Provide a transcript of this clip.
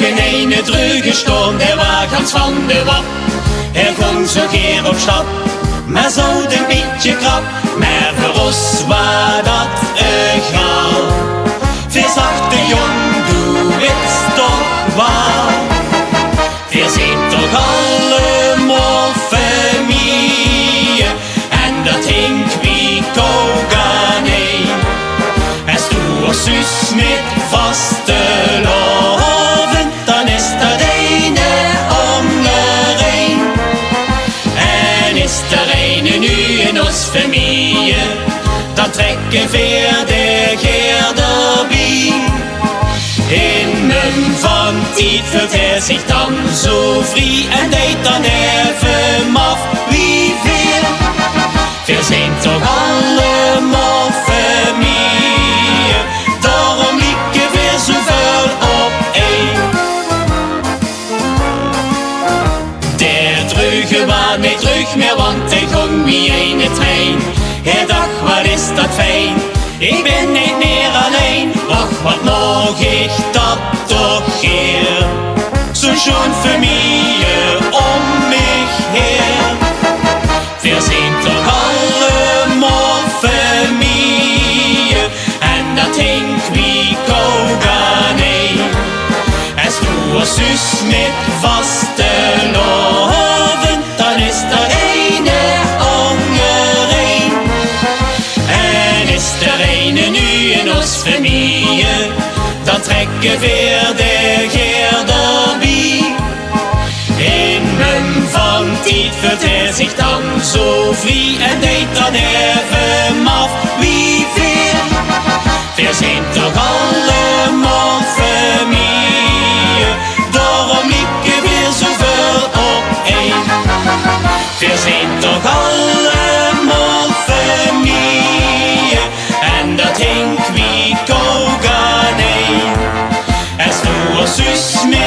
in eine druge stond, der war ganz van de wap. Kon zo keer op stap, maar zo een beetje krap. Maar voor ons was dat een grap. Verzachte jong, du weet toch wel. Wir zijn toch allemaal familie. En dat hink wie koganee. Als du ons zus met vaste loven, dan is dat ene omlereen. En is er ene nu in ons familie, dan trekken we de geerderbie. In mijn van tijd voelt zich dan zo vrij en deed dan even af wie veel. We zijn toch allemaal familie, daarom lieken we zoveel op één. Der druge was niet terug meer, want hij ging wie een trein. Hij dacht, wat is dat fijn, ik ben niet meer alleen. Och, wat nog ik dat toch hier, zo'n schoon familie om mich her. Wir zijn toch allemaal familie, en dat hink wie koganee. Als du ons zus met vaste loven, dan is dat ene ongereen. En is er ene nu in ons familie, dan trekken we de geerderbie. In mijn van tijd voelt zich dan zo vrij en deed dan even af wie veel. We zijn toch allemaal familie, daarom lieken we zoveel op één. We zijn toch allemaal familie, en dat hink wie koganee. Als du ons zus met